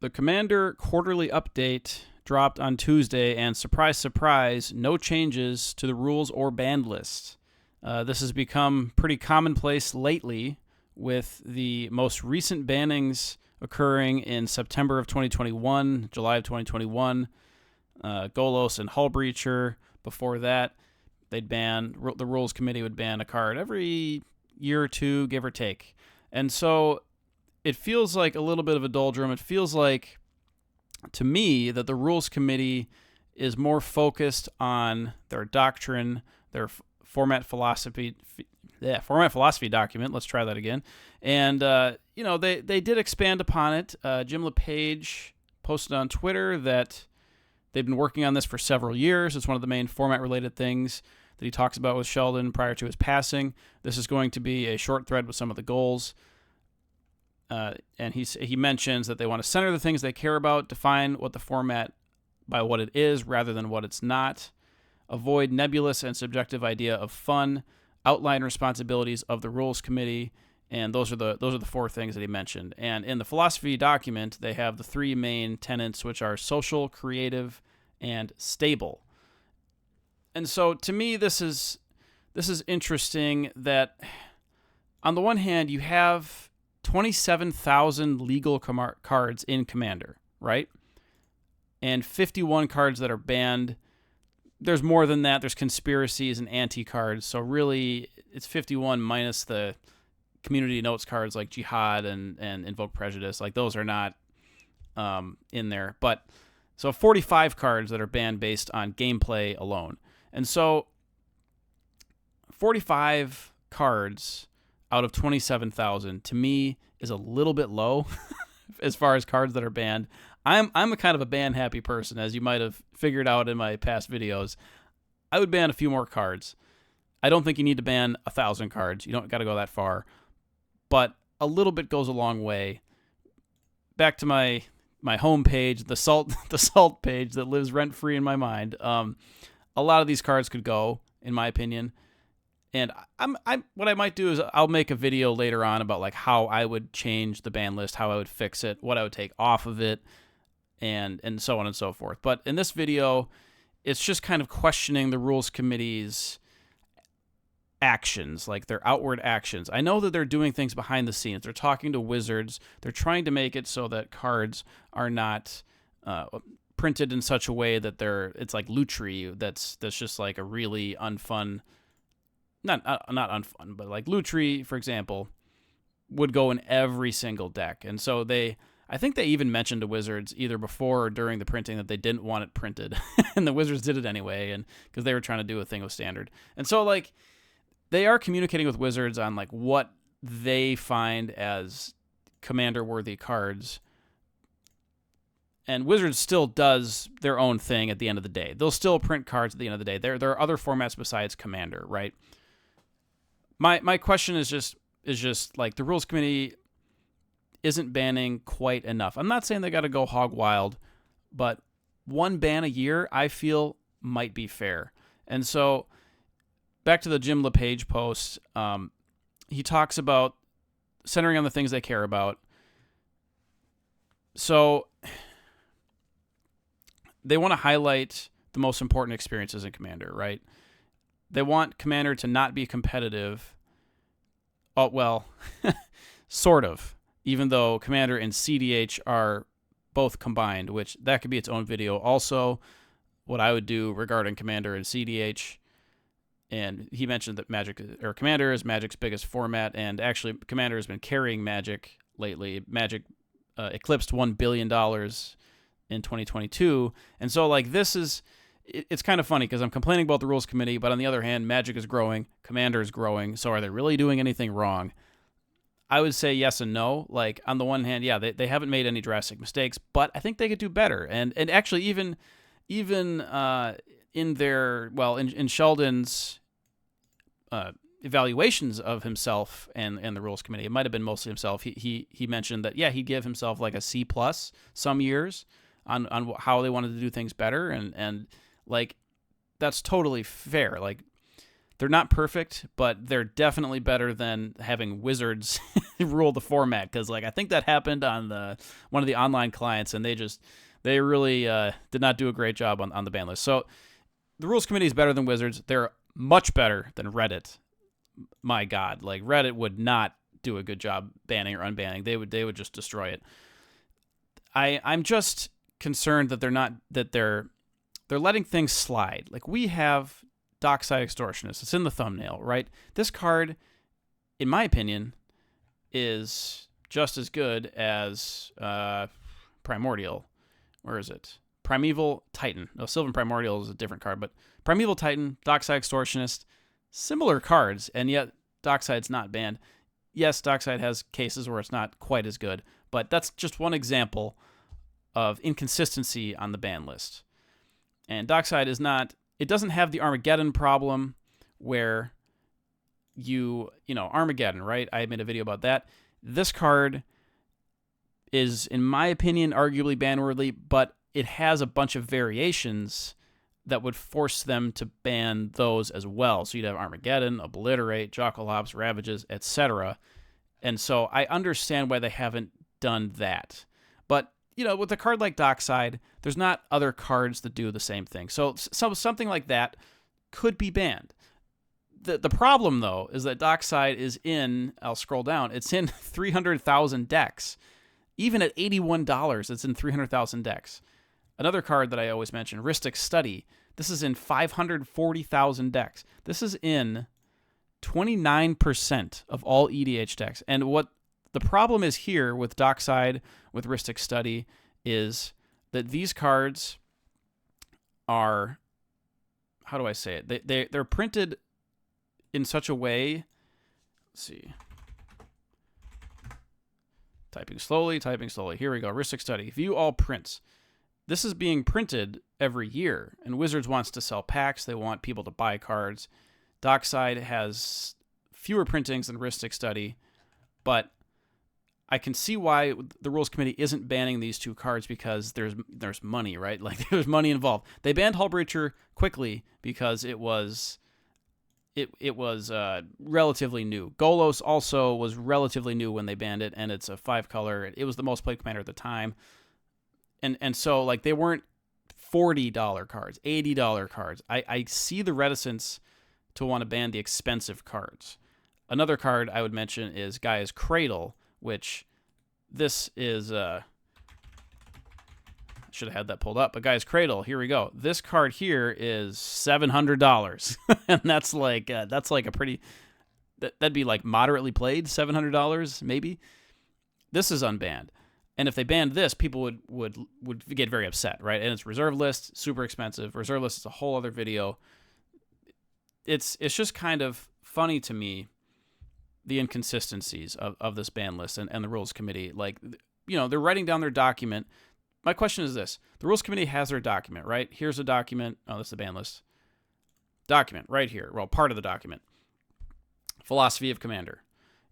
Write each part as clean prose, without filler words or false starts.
The Commander quarterly update dropped on Tuesday, and surprise, surprise, no changes to the rules or banned list. This has become pretty commonplace lately, with the most recent bannings occurring in September of 2021, July of 2021, Golos and Hullbreacher. Before that, the Rules Committee would ban a card every year or two, give or take. And so it feels like a little bit of a doldrum. It feels like, to me, that the Rules Committee is more focused on their doctrine, their format philosophy document. Let's try that again. And, they did expand upon it. Jim LePage posted on Twitter that they've been working on this for several years. It's one of the main format-related things that he talks about with Sheldon prior to his passing. This is going to be a short thread with some of the goals. And he mentions that they want to center the things they care about, define what the format by what it is rather than what it's not, avoid nebulous and subjective idea of fun, outline responsibilities of the Rules Committee, and those are the four things that he mentioned. And in the philosophy document, they have the three main tenets, which are social, creative, and stable. And so, to me, this is interesting that, on the one hand, you have 27,000 legal cards in Commander, right? And 51 cards that are banned. There's more than that. There's conspiracies and anti-cards. So really, it's 51 minus the community notes cards like Jihad and Invoke Prejudice. Like, those are not in there. But so 45 cards that are banned based on gameplay alone. And so 45 cards out of 27,000 to me is a little bit low as far as cards that are banned. I'm a kind of a ban happy person, as you might have figured out in my past videos. I would ban a few more cards. I don't think you need to ban 1,000 cards. You don't got to go that far, but a little bit goes a long way. Back to my home page, the salt page that lives rent free in my mind. A lot of these cards could go, in my opinion. And what I might do is I'll make a video later on about like how I would change the ban list, how I would fix it, what I would take off of it, and so on and so forth. But in this video, it's just kind of questioning the Rules Committee's actions, like their outward actions. I know that they're doing things behind the scenes. They're talking to wizards. They're trying to make it so that cards are not printed in such a way that it's like Lutri, that's just like a really unfun, not unfun, but like Lutri, for example, would go in every single deck. And so I think they even mentioned to Wizards either before or during the printing that they didn't want it printed, and the Wizards did it anyway, and because they were trying to do a thing with Standard. And so like they are communicating with Wizards on like what they find as Commander-worthy cards. And Wizards still does their own thing at the end of the day. They'll still print cards at the end of the day. There are other formats besides Commander, right? My question is just like the Rules Committee isn't banning quite enough. I'm not saying they got to go hog wild, but one ban a year I feel might be fair. And so back to the Jim LePage post, he talks about centering on the things they care about. So they want to highlight the most important experiences in Commander, right? They want Commander to not be competitive. Oh, well, sort of, even though Commander and CDH are both combined, which that could be its own video. Also, what I would do regarding Commander and CDH, and he mentioned that Commander is Magic's biggest format, and actually Commander has been carrying Magic lately. Magic eclipsed $1 billion in 2022, and so like it's kind of funny because I'm complaining about the Rules Committee, but on the other hand, Magic is growing, Commander is growing, so are they really doing anything wrong? I would say yes and no. Like, on the one hand, yeah, they haven't made any drastic mistakes, but I think they could do better. And actually, even in their, well, in Sheldon's evaluations of himself and the Rules Committee, it might have been mostly himself. He mentioned that, yeah, he'd give himself like a C+ some years on how they wanted to do things better, and like that's totally fair. Like, They're not perfect, but they're definitely better than having wizards rule the format. Because I think that happened on one of the online clients, and they really did not do a great job on the ban list. So the rules committee is better than wizards. They're much better than Reddit. My God, Reddit would not do a good job banning or unbanning. They would just destroy it. I'm just concerned that they're letting things slide. We have Dockside Extortionist. It's in the thumbnail, right? This card, in my opinion, is just as good as Primordial. Where is it? Primeval Titan. No, Sylvan Primordial is a different card, but Primeval Titan, Dockside Extortionist, similar cards, and yet Dockside's not banned. Yes, Dockside has cases where it's not quite as good, but that's just one example of inconsistency on the ban list. And Dockside is not, it doesn't have the Armageddon problem where Armageddon, right? I made a video about that. This card is, in my opinion, arguably ban-worthy, but it has a bunch of variations that would force them to ban those as well. So you'd have Armageddon, Obliterate, Jockalops, Ravages, etc. And so I understand why they haven't done that. But, with a card like Dockside, there's not other cards that do the same thing. So something like that could be banned. The problem, though, is that Dockside is I'll scroll down, it's in 300,000 decks. Even at $81, it's in 300,000 decks. Another card that I always mention, Rhystic Study. This is in 540,000 decks. This is in 29% of all EDH decks. And what the problem is here with Dockside, with Rhystic Study, is that these cards are, how do I say it? They're printed in such a way, let's see. Typing slowly. Here we go. Rhystic Study. View all prints. This is being printed every year, and Wizards wants to sell packs. They want people to buy cards. Dockside has fewer printings than Rhystic Study, but I can see why the Rules Committee isn't banning these two cards, because there's money, right? There's money involved. They banned Hullbreacher quickly because it was relatively new. Golos also was relatively new when they banned it, and it's a 5-color. It was the most played commander at the time. And so they weren't $40 cards, $80 cards. I see the reticence to want to ban the expensive cards. Another card I would mention is Gaia's Cradle, which this is should have had that pulled up, but Gaia's Cradle, here we go. This card here is $700. And that's a pretty, that'd be moderately played, $700 maybe. This is unbanned. And if they banned this, people would get very upset, right? And it's reserve list, super expensive. Reserve list is a whole other video. It's just kind of funny to me, the inconsistencies of this ban list and the Rules Committee. They're writing down their document. My question is this. The Rules Committee has their document, right? Here's a document. Oh, that's the ban list. Document right here. Well, part of the document. Philosophy of Commander.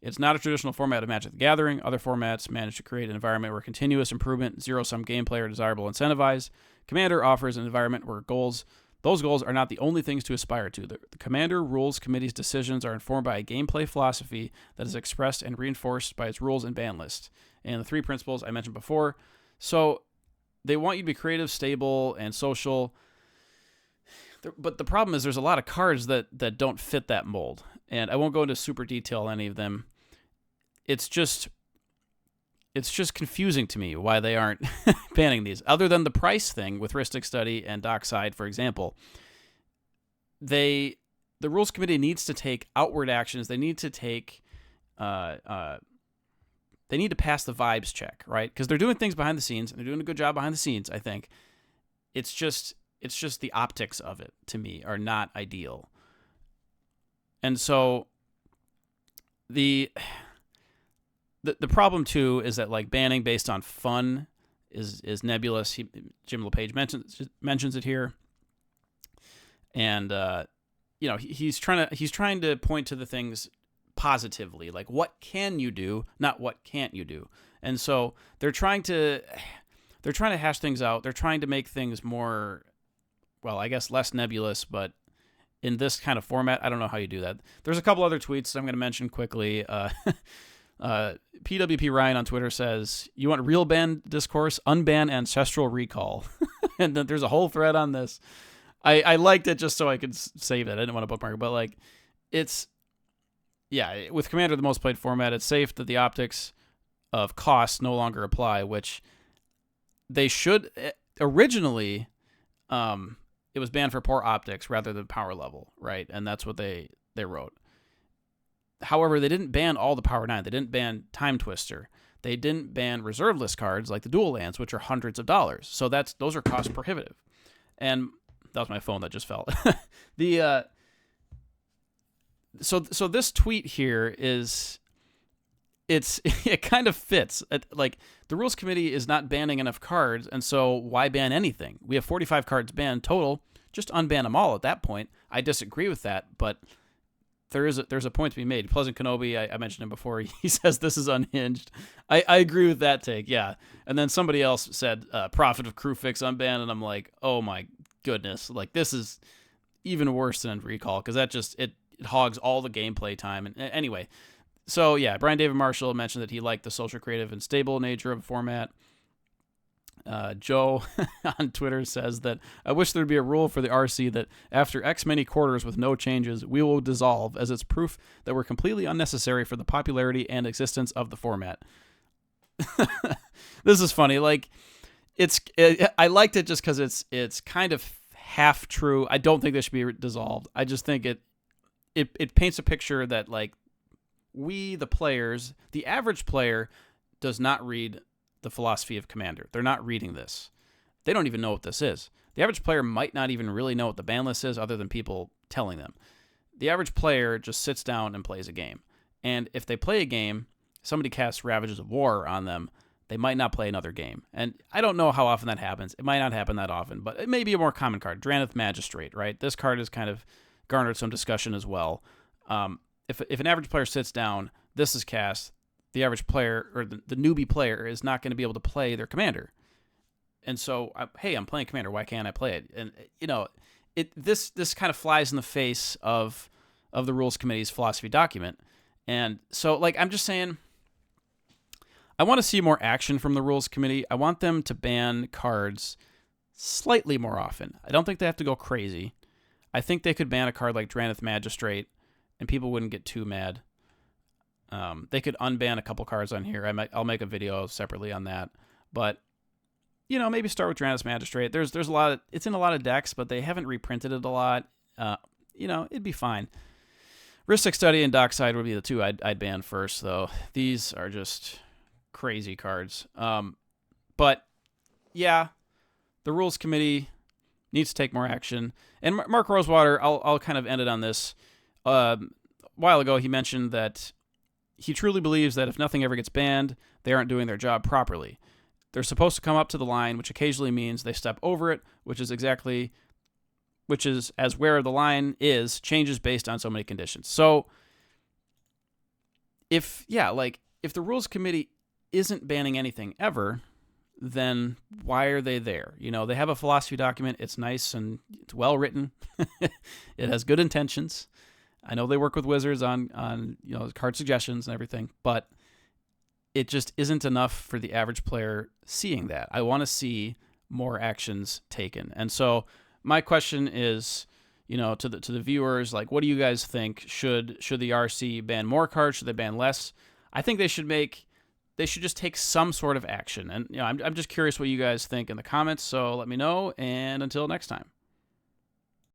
It's not a traditional format of Magic the Gathering. Other formats manage to create an environment where continuous improvement, zero-sum gameplay are desirable and incentivized. Commander offers an environment where those goals are not the only things to aspire to. The Commander Rules Committee's decisions are informed by a gameplay philosophy that is expressed and reinforced by its rules and ban list. And the 3 principles I mentioned before. So they want you to be creative, stable, and social. But the problem is there's a lot of cards that don't fit that mold. And I won't go into super detail on any of them. It's just confusing to me why they aren't banning these. Other than the price thing with Rhystic Study and Dockside, for example, the Rules Committee needs to take outward actions. They need to take they need to pass the vibes check, right? Because they're doing things behind the scenes, and they're doing a good job behind the scenes, I think. It's just the optics of it, to me, are not ideal. And so the problem, too, is that banning based on fun is nebulous. Jim LePage mentions it here. And he's trying to point to the things positively, what can you do, not what can't you do. And so they're trying to hash things out. They're trying to make things more, well, I guess less nebulous, but in this kind of format. I don't know how you do that. There's a couple other tweets I'm going to mention quickly. PWP Ryan on Twitter says, "You want real ban discourse? Unban ancestral recall." And then there's a whole thread on this. I liked it just so I could save it. I didn't want to bookmark it, but like, it's, yeah, with Commander, the most played format, it's safe that the optics of cost no longer apply, which they should. Originally, it was banned for poor optics rather than power level, right? And that's what they wrote. However, they didn't ban all the Power 9. They didn't ban Time Twister. They didn't ban reserve list cards like the Dual Lands, which are hundreds of dollars. So those are cost prohibitive. And that was my phone that just fell. So this tweet here is, it kind of fits. Like, the Rules Committee is not banning enough cards, and so why ban anything? We have 45 cards banned total. Just unban them all at that point. I disagree with that, but there's a point to be made. Pleasant Kenobi, I mentioned him before. He says this is unhinged. I agree with that take, yeah. And then somebody else said Prophet of Crewfix unban, and I'm like, oh my goodness, like, this is even worse than Recall, because that just it hogs all the gameplay time. And anyway, so yeah, Brian David Marshall mentioned that he liked the social, creative, and stable nature of the format. Joe on Twitter says that, "I wish there'd be a rule for the RC that after X many quarters with no changes, we will dissolve, as it's proof that we're completely unnecessary for the popularity and existence of the format." This is funny. Like, I liked it just because it's kind of half true. I don't think they should be dissolved. I just think it paints a picture that, like, we, the players, the average player, does not read the philosophy of Commander. They're not reading this. They don't even know what this is. The average player might not even really know what the ban list is, other than people telling them. The average player just sits down and plays a game. And if they play a game, somebody casts Ravages of War on them, they might not play another game. And I don't know how often that happens. It might not happen that often, but it may be a more common card. Drannith Magistrate, right? This card has kind of garnered some discussion as well. If an average player sits down, this is cast, the average player, or the newbie player, is not going to be able to play their Commander. And so, hey, I'm playing Commander. Why can't I play it? And, you know, this kind of flies in the face of the Rules Committee's philosophy document. And so, like, I'm just saying, I want to see more action from the Rules Committee. I want them to ban cards slightly more often. I don't think they have to go crazy. I think they could ban a card like Drannith Magistrate, and people wouldn't get too mad. They could unban a couple cards on here. I'll make a video separately on that. But, you know, maybe start with Drannith Magistrate. There's a lot of, it's in a lot of decks, but they haven't reprinted it a lot. You know, it'd be fine. Rhystic Study and Dockside would be the two I'd ban first, though. These are just crazy cards. But yeah, the Rules Committee needs to take more action. And Mark Rosewater, I'll kind of end it on this. A while ago, he mentioned that he truly believes that if nothing ever gets banned, they aren't doing their job properly. They're supposed to come up to the line, which occasionally means they step over it, which is as where the line is changes based on so many conditions. So if the Rules Committee isn't banning anything ever, then why are they there? You know, they have a philosophy document. It's nice and it's well written. It has good intentions. I know they work with Wizards on you know, card suggestions and everything, but it just isn't enough for the average player seeing that. I want to see more actions taken. And so my question is, you know, to the viewers, like, what do you guys think? Should the RC ban more cards? Should they ban less? I think they should just take some sort of action. And, you know, I'm just curious what you guys think in the comments. So let me know. And until next time.